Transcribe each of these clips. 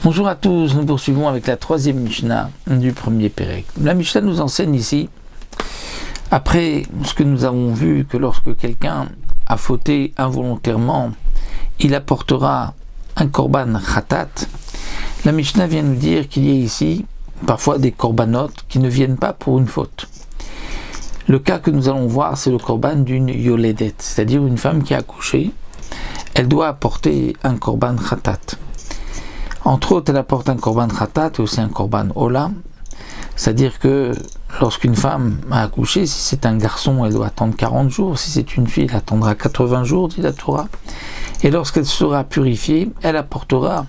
Bonjour à tous, nous poursuivons avec la troisième Mishnah du premier Pérec. La Mishnah nous enseigne ici, après ce que nous avons vu, que lorsque quelqu'un a fauté involontairement, il apportera un korban khatat. La Mishnah vient nous dire qu'il y a ici parfois des korbanotes qui ne viennent pas pour une faute. Le cas que nous allons voir, c'est le korban d'une yoledet, c'est-à-dire une femme qui a accouché. Elle doit apporter un korban khatat. Entre autres, elle apporte un korban khatat et aussi un korban ola. C'est-à-dire que lorsqu'une femme a accouché, si c'est un garçon, elle doit attendre 40 jours. Si c'est une fille, elle attendra 80 jours, dit la Torah. Et lorsqu'elle sera purifiée, elle apportera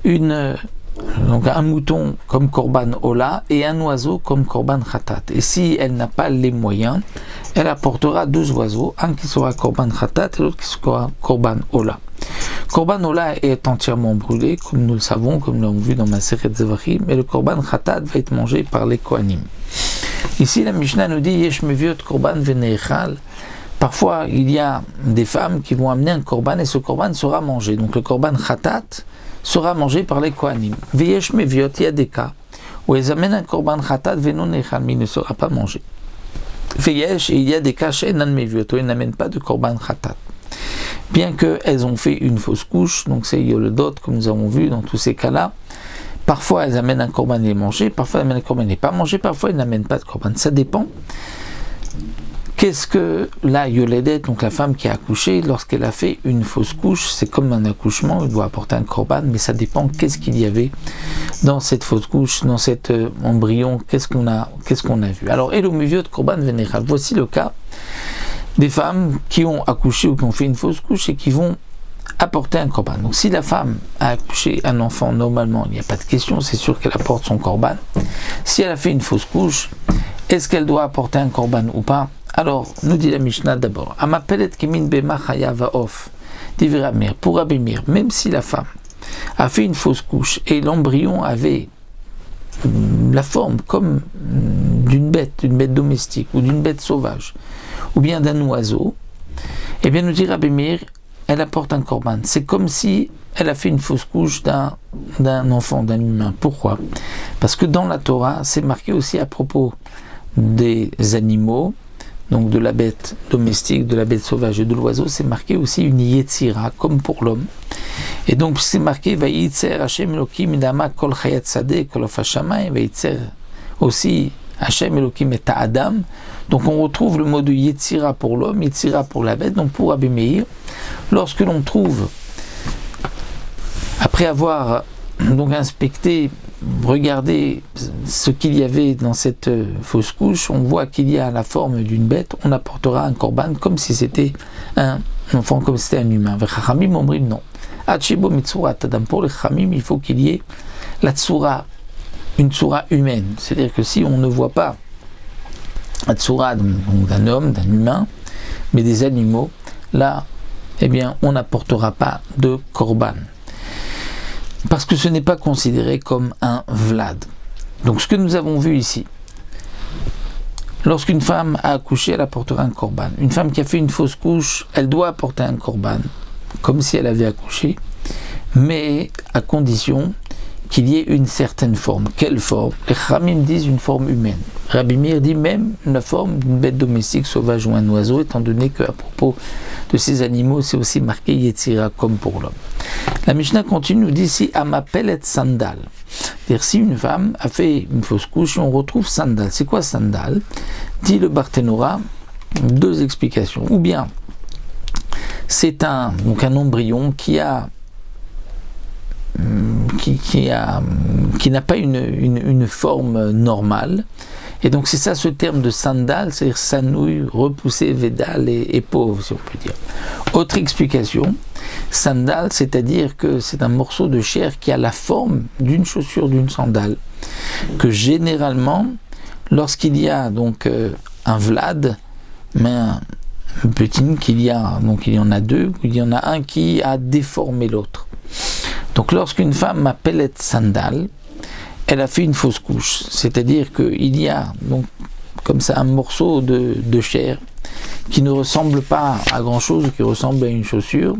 donc un mouton comme korban ola et un oiseau comme korban khatat. Et si elle n'a pas les moyens, elle apportera 2 oiseaux, un qui sera korban khatat et l'autre qui sera korban ola. Korban ola est entièrement brûlé, comme nous le savons, comme nous l'avons vu dans Masechet Zevachim, mais le korban khatat va être mangé par les kohanim. Ici, la Mishnah nous dit yesh meviot korban veneichal. Parfois, il y a des femmes qui vont amener un korban et ce korban sera mangé. Donc le korban khatat sera mangé par les kohanim. Veyesh meviot, il y a des cas où elles amènent un korban khatat venon neichal, mais il ne sera pas mangé. Veyesh, et il y a des cas chez nan meviot, où elles n'amènent pas de korban khatat. Bien qu'elles ont fait une fausse couche, donc c'est yoledot, comme nous avons vu dans tous ces cas-là, parfois elles amènent un korban et est mangé, parfois elles amènent un korban et n'est pas mangé, parfois elles n'amènent pas de korban. Ça dépend. Qu'est-ce que la yoledet, donc la femme qui a accouché, lorsqu'elle a fait une fausse couche, c'est comme un accouchement, elle doit apporter un korban, mais ça dépend qu'est-ce qu'il y avait dans cette fausse couche, dans cet embryon, qu'est-ce qu'on a vu. Alors, Elomuviot korban vénéral, voici le cas des femmes qui ont accouché ou qui ont fait une fausse couche et qui vont apporter un korban. Donc si la femme a accouché un enfant, normalement, il n'y a pas de question, c'est sûr qu'elle apporte son korban. Si elle a fait une fausse couche, est-ce qu'elle doit apporter un korban ou pas? Alors, nous dit la Mishnah d'abord, Amapelet kemin bema chaya vaof, diviramir, pour Abimir, même si la femme a fait une fausse couche et l'embryon avait la forme comme d'une bête domestique ou d'une bête sauvage, ou bien d'un oiseau, eh bien nous dit Rabbi Meir, elle apporte un korban. C'est comme si elle a fait une fausse couche d'un enfant, d'un humain. Pourquoi? Parce que dans la Torah, c'est marqué aussi à propos des animaux, donc de la bête domestique, de la bête sauvage et de l'oiseau, c'est marqué aussi une yetzira, comme pour l'homme. Et donc c'est marqué Vayitzer Hashem Elokim idama kol chayat sadeh kol of hashamayim, Vayitzer aussi Hashem Elokim et Adam. Donc on retrouve le mot de yetzira pour l'homme, yetzira pour la bête. Donc pour Rabbi Meir, lorsque l'on trouve, après avoir donc inspecté, regardé ce qu'il y avait dans cette fausse couche, on voit qu'il y a la forme d'une bête, on apportera un korban comme si c'était un enfant, comme si c'était un humain. Chachamim omrim non. Achibo mitzurat adam, pour les chachamim, il faut qu'il y ait la tsura, une tsura humaine. C'est-à-dire que si on ne voit pas la tsura d'un homme, d'un humain, mais des animaux, là, eh bien, on n'apportera pas de korban. Parce que ce n'est pas considéré comme un vlad. Donc ce que nous avons vu ici, lorsqu'une femme a accouché, elle apportera un korban. Une femme qui a fait une fausse couche, elle doit apporter un korban, comme si elle avait accouché, mais à condition qu'il y ait une certaine forme. Quelle forme? Les Chachamim disent une forme humaine. Rabbi Meir dit même la forme d'une bête domestique, sauvage ou un oiseau, étant donné qu'à propos de ces animaux, c'est aussi marqué Yetzira comme pour l'homme. La Mishnah continue, nous dit ici Amapelet sandal. C'est-à-dire si une femme a fait une fausse couche, on retrouve sandal. C'est quoi sandal? Dit le Barthénora, 2 explications. Ou bien c'est un embryon qui n'a pas une forme normale. Et donc c'est ça ce terme de sandal, c'est-à-dire sanouille, repoussé, védal et pauvre, si on peut dire. Autre explication, sandal, c'est-à-dire que c'est un morceau de chair qui a la forme d'une chaussure, d'une sandale, que généralement, lorsqu'il y a donc un vlad, mais un petit qu'il y a, donc il y en a 2, il y en a un qui a déformé l'autre. Donc lorsqu'une femme appelle sandal, elle a fait une fausse couche, c'est-à-dire qu'il y a donc comme ça un morceau de chair qui ne ressemble pas à grand chose, qui ressemble à une chaussure,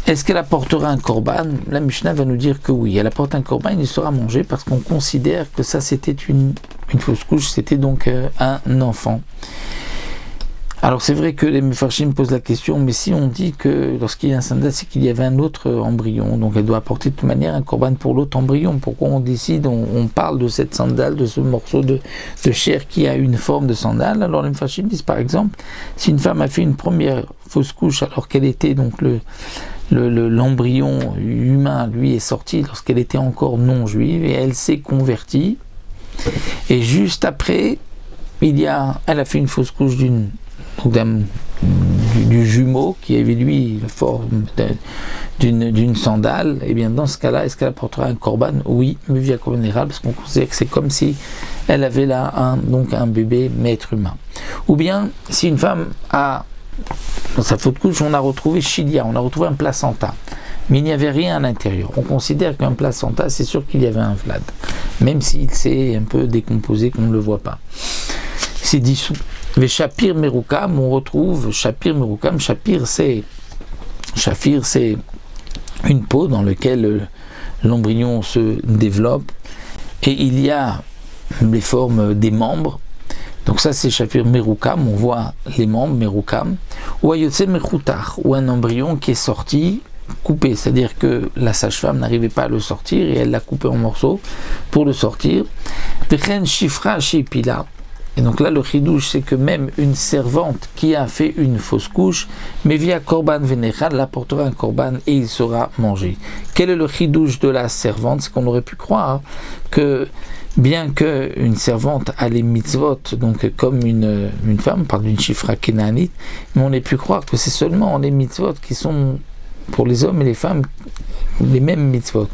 Est-ce qu'elle apportera un korban? La Mishnah va nous dire que oui, elle apporte un korban, il sera mangé parce qu'on considère que ça c'était une fausse couche, c'était donc un enfant. Alors c'est vrai que les Mefarshim posent la question, mais si on dit que lorsqu'il y a un sandal, c'est qu'il y avait un autre embryon, donc elle doit apporter de toute manière un korban pour l'autre embryon. Pourquoi on décide, on parle de cette sandale, de ce morceau de chair qui a une forme de sandale? Alors les Mefarshim disent par exemple, si une femme a fait une première fausse couche alors qu'elle était donc l'embryon humain, lui, est sorti lorsqu'elle était encore non juive et elle s'est convertie, et juste après, elle a fait une fausse couche du jumeau qui avait lui la forme d'une sandale, et bien dans ce cas-là, est-ce qu'elle apportera un korban? Oui, mais via korban général, parce qu'on considère que c'est comme si elle avait là un bébé maître humain. Ou bien si une femme a, dans sa fausse couche, on a retrouvé chilia, on a retrouvé un placenta, mais il n'y avait rien à l'intérieur. On considère qu'un placenta, c'est sûr qu'il y avait un vlad, même s'il s'est un peu décomposé, qu'on ne le voit pas. C'est dissous. Les Shapir Merukam, on retrouve Shapir Merukam. Shapir, c'est une peau dans laquelle l'embryon se développe, et il y a les formes des membres. Donc ça c'est Shapir Merukam, on voit les membres Merukam. Ou Ayotse Mechutar, ou un embryon qui est sorti coupé, c'est-à-dire que la sage-femme n'arrivait pas à le sortir et elle l'a coupé en morceaux pour le sortir. Vechen Shifra Shepila. Et donc là, le chidouche, c'est que même une servante qui a fait une fausse couche, mais via korban vénéral, elle apportera un korban et il sera mangé. Quel est le chidouche de la servante? C'est qu'on aurait pu croire que, bien qu'une servante a les mitzvot, donc comme une femme, on parle d'une chifra kénanite, mais on aurait pu croire que c'est seulement les mitzvot qui sont pour les hommes et les femmes les mêmes mitzvot.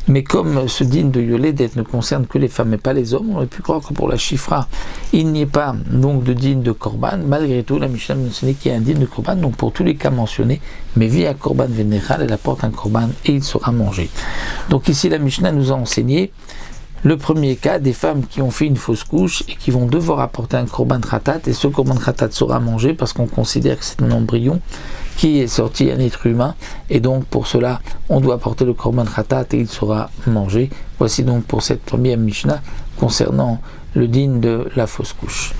Mais comme ce din de Yoledet ne concerne que les femmes et pas les hommes, on aurait pu croire que pour la chifra, il n'y ait pas donc de din de korban. Malgré tout, la Mishnah mentionne qu'il y a un din de korban, donc pour tous les cas mentionnés, mais via korban vénéral, elle apporte un korban et il sera mangé. Donc ici, la Mishnah nous a enseigné le premier cas des femmes qui ont fait une fausse couche et qui vont devoir apporter un korban khatat, et ce korban khatat sera mangé parce qu'on considère que c'est un embryon qui est sorti un être humain, et donc pour cela on doit apporter le korban khatat et il sera mangé. Voici donc pour cette première Mishnah concernant le din de la fausse couche.